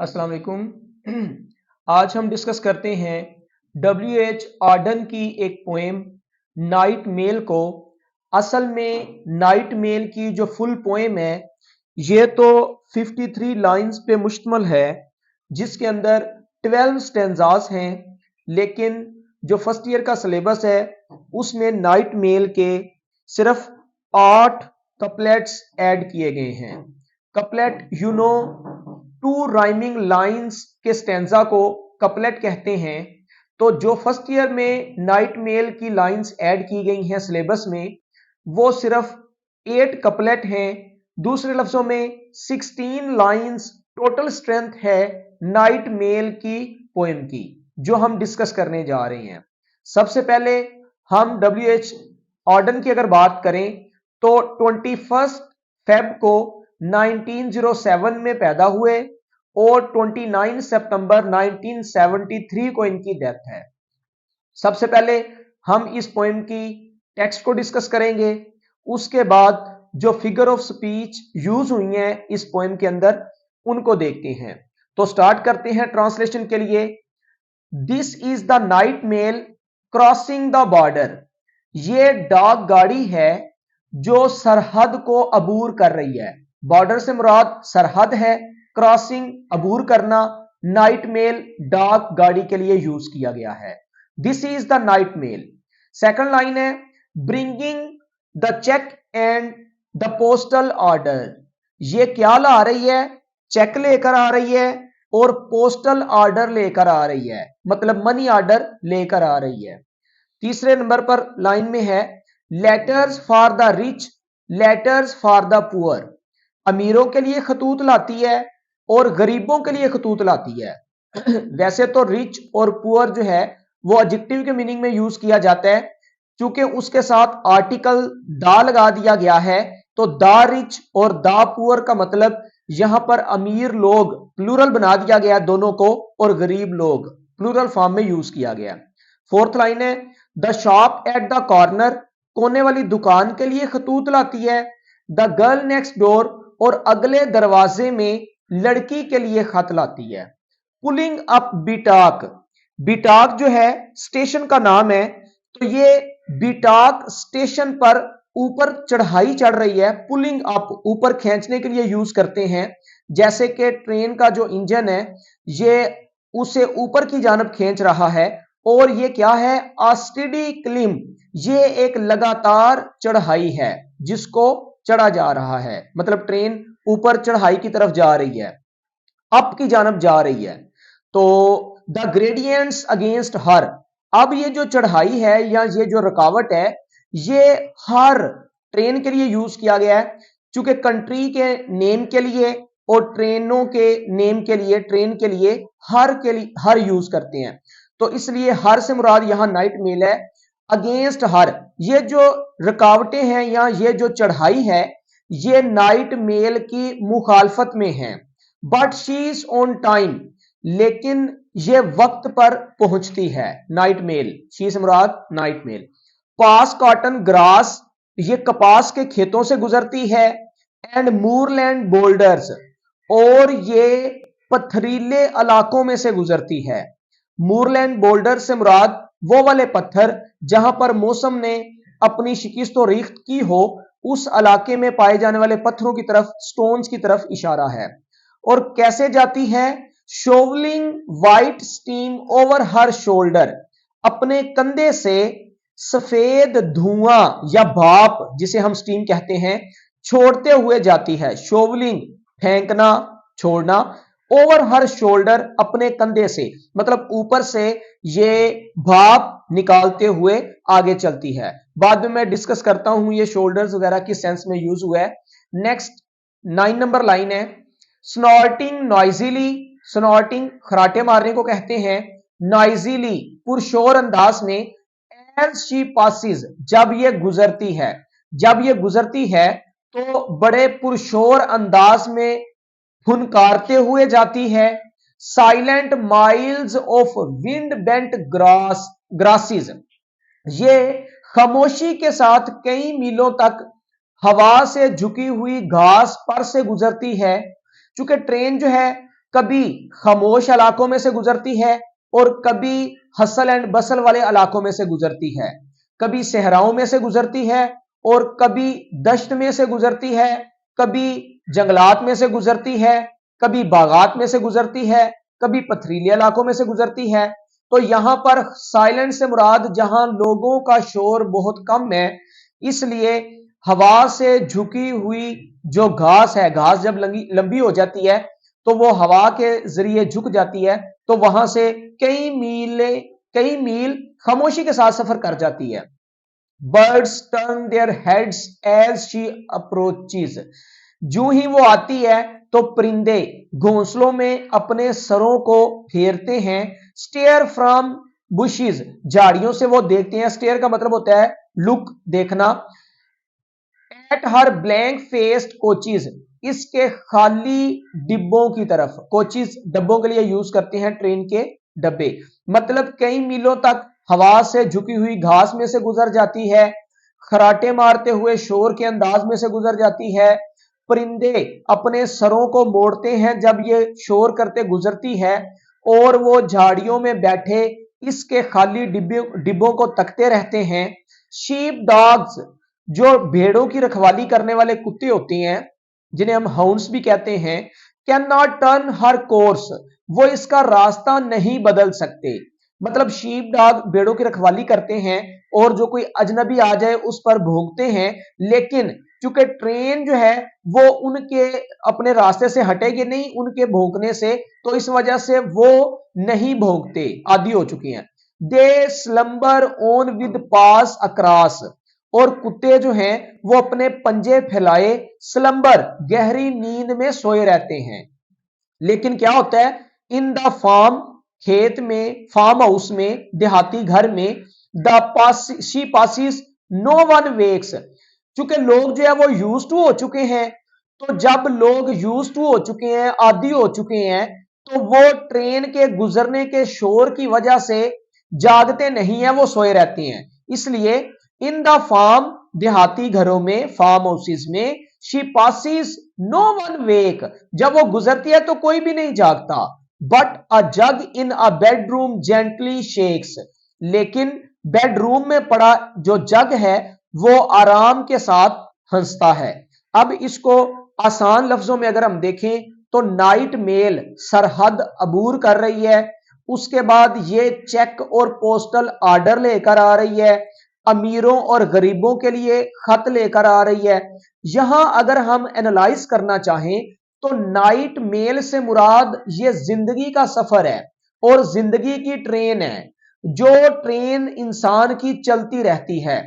अस्सलाम वालेकुम। आज हम डिस्कस करते हैं W.H. ऑर्डन की एक पोएम नाइट मेल को। असल में नाइट मेल की जो फुल पोएम है ये तो 53 लाइंस पे मुश्तमल है, जिसके अंदर 12 स्टेंजास हैं। लेकिन जो फर्स्ट ईयर का सिलेबस है उसमें नाइट मेल के सिर्फ 8 कपलेट्स ऐड किए गए हैं। कपलेट टू राइमिंग लाइंस के स्टेंजा को कपलेट कहते हैं। तो जो फर्स्ट ईयर में नाइट मेल की लाइंस ऐड की गई हैं सिलेबस में, वो सिर्फ 8 कपलेट हैं। दूसरे लफ्जों में 16 लाइंस टोटल स्ट्रेंथ है नाइट मेल की पोएम की, जो हम डिस्कस करने जा रहे हैं। सबसे पहले हम W.H. ऑर्डन की अगर बात करें तो 21 फेब को 1907 में पैदा हुए और 29 सितंबर 1973 को इनकी डेथ है। सबसे पहले हम इस पोएम की टेक्स्ट को डिस्कस करेंगे, उसके बाद जो फिगर ऑफ स्पीच यूज हुई हैं इस पोएम के अंदर उनको देखते हैं। तो स्टार्ट करते हैं ट्रांसलेशन के लिए। This is the night mail crossing the border. ये डाक गाड़ी है जो सरहद को अबूर कर रही है। बॉर्डर से मुराद सरहद है, क्रॉसिंग अबूर करना नाइट मेल डाक गाड़ी के लिए यूज किया गया है। This is the night mail. Second line है bringing the cheque and the postal order. ये क्या ला रही है? चेक लेकर आ रही है और पोस्टल ऑर्डर लेकर आ रही है, मतलब मनी ऑर्डर लेकर आ रही है। तीसरे नंबर पर लाइन में है letters for the rich, letters for the poor. अमीरों के लिए खतूत लाती है और गरीबों के लिए खतूत लाती है। वैसे तो रिच और पुअर जो है वो एडजेक्टिव के मीनिंग में यूज किया जाता है, क्योंकि उसके साथ आर्टिकल दा लगा दिया गया है। तो दा रिच और दा पुअर का मतलब यहां पर अमीर लोग प्लूरल बना दिया गया दोनों को, और गरीब लोग प्लूरल फॉर्म में यूज किया गया। फोर्थ लाइन है the shop at the corner. कोने वाली दुकान के लिए खतूत लाती है। द गर्ल नेक्स्ट डोर, और अगले दरवाजे में लड़की के लिए खत लाती है। Pulling up बिटाक। बिटाक जो है स्टेशन का नाम है, तो ये बिटाक स्टेशन पर ऊपर चढ़ाई चढ़ रही है। पुलिंग अप ऊपर खींचने के लिए यूज करते हैं, जैसे कि ट्रेन का जो इंजन है ये उसे ऊपर की जानब खींच रहा है। और ये क्या है? Steady climb. ये एक लगातार चढ़ाई है जिसको चढ़ा जा रहा है, मतलब ट्रेन ऊपर चढ़ाई की तरफ जा रही है, अप की जानब जा रही है। तो द ग्रेडियंट्स अगेंस्ट हर। अब ये जो चढ़ाई है या ये जो रुकावट है ये हर ट्रेन के लिए यूज किया गया है, क्योंकि कंट्री के नेम के लिए और ट्रेनों के नेम के लिए, ट्रेन के लिए हर यूज करते हैं। तो इसलिए हर से मुराद यहां नाइट मेल है। अगेंस्ट हर, ये जो रुकावटें हैं या ये जो चढ़ाई है ये नाइट मेल की मुखालफत में है। But she is on time, लेकिन ये वक्त पर पहुंचती है। नाइट मेल, शी से मुराद नाइट मेल। पास कॉटन ग्रास, ये कपास के खेतों से गुजरती है। एंड मूरलैंड बोल्डर्स, और ये पथरीले इलाकों में से गुजरती है। मूरलैंड बोल्डर से मुराद वो वाले पत्थर जहां पर मौसम ने अपनी शिकिस्त और रीख्त की हो, उस इलाके में पाए जाने वाले पत्थरों की तरफ, स्टोन्स की तरफ इशारा है। और कैसे जाती है? Shovelling white steam over her shoulder. अपने कंधे से सफेद धुआं या भाप, जिसे हम स्टीम कहते हैं, छोड़ते हुए जाती है। शोवलिंग फेंकना, छोड़ना, ओवर हर शोल्डर अपने कंधे से, मतलब ऊपर से ये भाप निकालते हुए आगे चलती है। बाद में मैं डिस्कस करता हूं ये शोल्डर्स वगैरह किस सेंस में यूज हुआ है। नेक्स्ट 9 नंबर लाइन है स्नॉर्टिंग नॉइजिली। स्नॉर्टिंग खराटे मारने को कहते हैं। नॉइजिली पुरशोर अंदाज में। एज शी पासिस, जब ये गुजरती है, जब ये गुजरती है तो बड़े पुरशोर अंदाज में फुनकारते हुए जाती है। Silent miles of wind bent grasses, ये खामोशी के साथ कई मीलों तक हवा से झुकी हुई घास पर से गुजरती है। चूंकि ट्रेन जो है कभी खामोश इलाकों में से गुजरती है और कभी हसल एंड बसल वाले इलाकों में से गुजरती है, कभी सहराओं में से गुजरती है और कभी दश्त में से गुजरती है, कभी जंगलात में से गुजरती है, कभी बागात में से गुजरती है, कभी पथरीले इलाकों में से गुजरती है। तो यहां पर साइलेंट से मुराद जहां लोगों का शोर बहुत कम है, इसलिए हवा से झुकी हुई जो घास है, घास जब लंबी हो जाती है तो वो हवा के जरिए झुक जाती है, तो वहां से कई मील खामोशी के साथ सफर कर जाती है। Birds turn their heads as she approaches, जो ही वो आती है तो परिंदे घोंसलों में अपने सरों को फेरते हैं। स्टेयर फ्रॉम बुशेस, झाड़ियों से वो देखते हैं। स्टेयर का मतलब होता है लुक, देखना। At her blank faced coaches, इसके खाली डिब्बों की तरफ। कोचेस डब्बों के लिए यूज करते हैं, ट्रेन के डब्बे। मतलब कई मीलों तक हवा से झुकी हुई घास में से गुजर जाती है, खराटे मारते हुए शोर के अंदाज में से गुजर जाती है। परिंदे अपने सरों को मोड़ते हैं जब ये शोर करते गुजरती है, और वो झाड़ियों में बैठे इसके खाली डिब्बों को तकते रहते हैं। शीप डॉग्स, जो भेड़ों की रखवाली करने वाले कुत्ते होते हैं, जिन्हें हम हाउंड्स भी कहते हैं, can not turn her course, वो इसका रास्ता नहीं बदल सकते। मतलब शीप डॉग भेड़ों की रखवाली करते हैं और जो कोई अजनबी आ जाए उस पर भौंकते हैं, लेकिन चूंकि ट्रेन जो है वो उनके अपने रास्ते से हटेगी नहीं उनके भौंकने से, तो इस वजह से वो नहीं भौंकते, आदी हो चुकी हैं। They slumber on with paws across, और कुत्ते जो हैं वो अपने पंजे फैलाए स्लंबर, गहरी नींद में सोए रहते हैं। लेकिन क्या होता है, इन द फार्म, खेत में, फार्म हाउस में, देहाती घर में, the she passes no one wakes, चूंकि लोग जो है वो यूज टू हो चुके हैं, तो जब लोग यूज टू हो चुके हैं, आदी हो चुके हैं, तो वो ट्रेन के गुजरने के शोर की वजह से जागते नहीं है, वो सोए रहते हैं। इसलिए इन द फार्म, देहाती घरों में, फार्म हाउसेस में, शी पासिस नो वन वेक, जब वो गुजरती है तो कोई भी नहीं जागता। But a jug in a bedroom gently shakes, लेकिन बेडरूम में पड़ा जो जग है वो आराम के साथ हंसता है। अब इसको आसान लफ्जों में अगर हम देखें तो नाइट मेल सरहद अबूर कर रही है, उसके बाद ये चेक और पोस्टल आर्डर लेकर आ रही है, अमीरों और गरीबों के लिए खत लेकर आ रही है। यहां अगर हम एनालाइज करना चाहें तो नाइट मेल से मुराद ये जिंदगी का सफर है और जिंदगी की ट्रेन है, जो ट्रेन इंसान की चलती रहती है।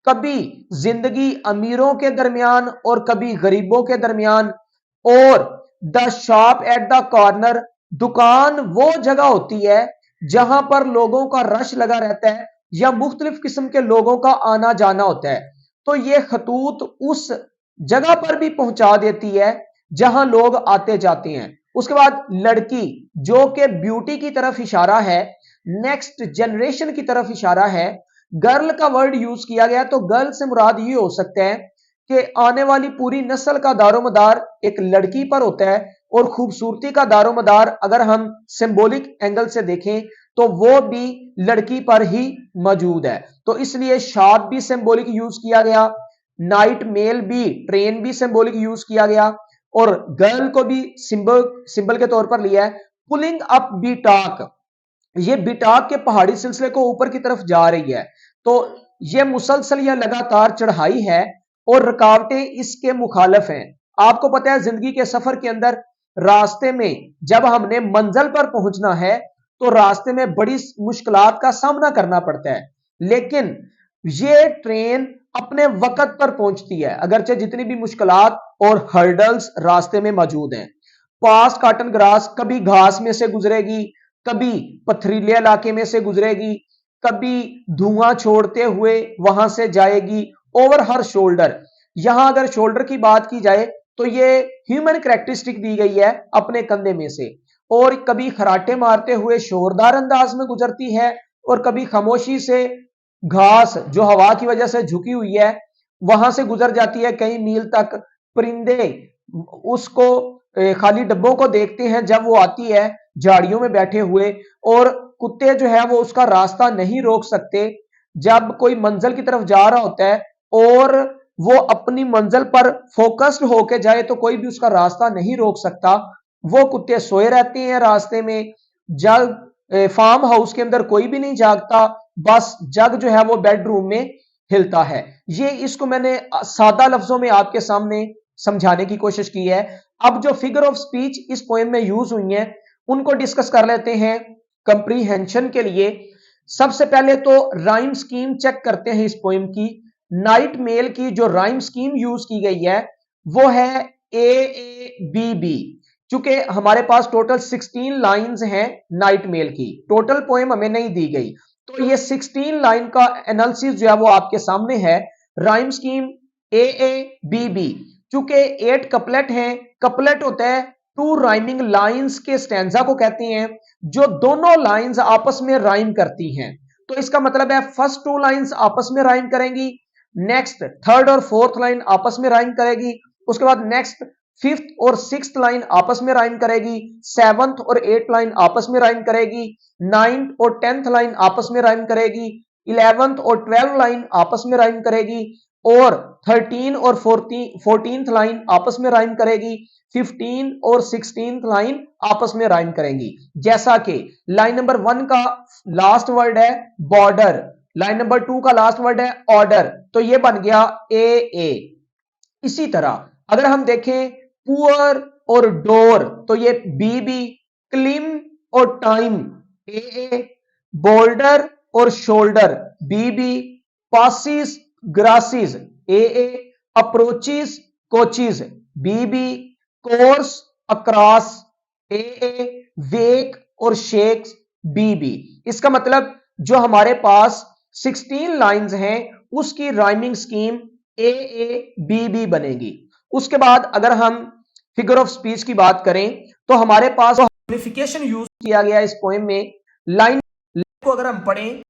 कभी जिंदगी अमीरों के दरमियान और कभी गरीबों के दरमियान। और the shop at the corner, दुकान वो जगह होती है जहां पर लोगों का रश लगा रहता है या मुख्तलिफ किस्म के लोगों का आना जाना होता है, तो ये खतूत उस जगह पर भी पहुंचा देती है जहां लोग आते जाते हैं। उसके बाद लड़की, जो कि ब्यूटी की तरफ इशारा है, नेक्स्ट जनरेशन की तरफ इशारा है। गर्ल का वर्ड यूज किया गया, तो गर्ल से मुराद ये हो सकता है कि आने वाली पूरी नस्ल का दारोमदार एक लड़की पर होता है, और खूबसूरती का दारोमदार अगर हम सिंबॉलिक एंगल से देखें तो वो भी लड़की पर ही मौजूद है। तो इसलिए शॉप भी सिंबॉलिक यूज किया गया, नाइट मेल भी, ट्रेन भी सिंबॉलिक यूज किया गया, और गर्ल को भी सिंबल के तौर पर लिया है। पुलिंग अप बिटाक, ये बिटाक के पहाड़ी सिलसिले को ऊपर की तरफ जा रही है, तो ये मुसलसल या लगातार चढ़ाई है और रुकावटें इसके मुखालिफ हैं। आपको पता है जिंदगी के सफर के अंदर रास्ते में जब हमने मंजिल पर पहुंचना है तो रास्ते में बड़ी मुश्किलात का सामना करना पड़ता है, लेकिन ये ट्रेन अपने वक्त पर पहुंचती है, अगरचे जितनी भी मुश्किलात और हर्डल्स रास्ते में मौजूद हैं। पास कॉटन ग्रास, कभी घास में से गुजरेगी, कभी पथरीले इलाके में से गुजरेगी, कभी धुआं छोड़ते हुए वहां से जाएगी। ओवर हर शोल्डर, यहां अगर शोल्डर की बात की जाए तो ये ह्यूमन कैरेक्टरिस्टिक दी गई है अपने कंधे में से, और कभी खराटे मारते हुए शोरदार अंदाज में गुजरती है और कभी खामोशी से घास जो हवा की वजह से झुकी हुई है वहां से गुजर जाती है कई मील तक। परिंदे उसको खाली डब्बों को देखते हैं जब वो आती है झाड़ियों में बैठे हुए, और कुत्ते जो है वो उसका रास्ता नहीं रोक सकते। जब कोई मंजिल की तरफ जा रहा होता है और वो अपनी मंजिल पर फोकस्ड होके जाए तो कोई भी उसका रास्ता नहीं रोक सकता। वो कुत्ते सोए रहते हैं रास्ते में। जब फार्म हाउस के अंदर कोई भी नहीं जागता, बस जग जो है वो बेडरूम में हिलता है। ये इसको मैंने सादा लफ्जों में आपके सामने समझाने की कोशिश की है। अब जो फिगर ऑफ स्पीच इस पोएम में यूज हुई हैं उनको डिस्कस कर लेते हैं कंप्रीहेंशन के लिए। सबसे पहले तो राइम स्कीम चेक करते हैं इस पोएम की। नाइट मेल की जो राइम स्कीम यूज की गई है वो है AABB। चूंकि हमारे पास टोटल 16 लाइंस हैं नाइट मेल की, टोटल पोएम हमें नहीं दी गई, तो ये 16 लाइन का एनालिसिस जो है वो आपके सामने है। Rhyme scheme AABB। चूंकि 8 कपलेट हैं, कपलेट होता है 2 राइमिंग लाइंस के स्टैंजा को कहते हैं जो दोनों लाइंस आपस में राइम करती हैं। तो इसका मतलब है फर्स्ट 2 लाइंस आपस में राइम करेंगी, नेक्स्ट थर्ड और फोर्थ लाइन आपस में राइम करेगी, उसके बाद नेक्स्ट फिफ्थ और सिक्स्थ लाइन आपस में राइम करेगी, सेवंथ और एट लाइन आपस में राइम करेगी, नाइन्थ और 10th लाइन आपस में राइम करेगी, 11th और 12th लाइन आपस में राइम करेगी, और 13 और 14th लाइन आपस में राइम करेगी, 15 और 16th लाइन आपस में राइम करेंगी। जैसा कि लाइन नंबर 1 का लास्ट वर्ड है बॉर्डर, लाइन नंबर 2 का लास्ट वर्ड है ऑर्डर, तो ये बन गया AA। इसी तरह अगर हम देखें पुअर और डोर तो ये BB, क्लिम और टाइम AA, बोल्डर और shoulder BB, passes grasses AA, approaches coaches BB, course across AA, wake और शेक्स BB। इसका मतलब जो हमारे पास 16 लाइंस हैं उसकी राइमिंग स्कीम AABB बनेगी। उसके बाद अगर हम फिगर ऑफ स्पीच की बात करें तो हमारे पास सिग्निफिकेशन यूज किया गया इस पोएम में। लाइन को अगर हम पढ़ें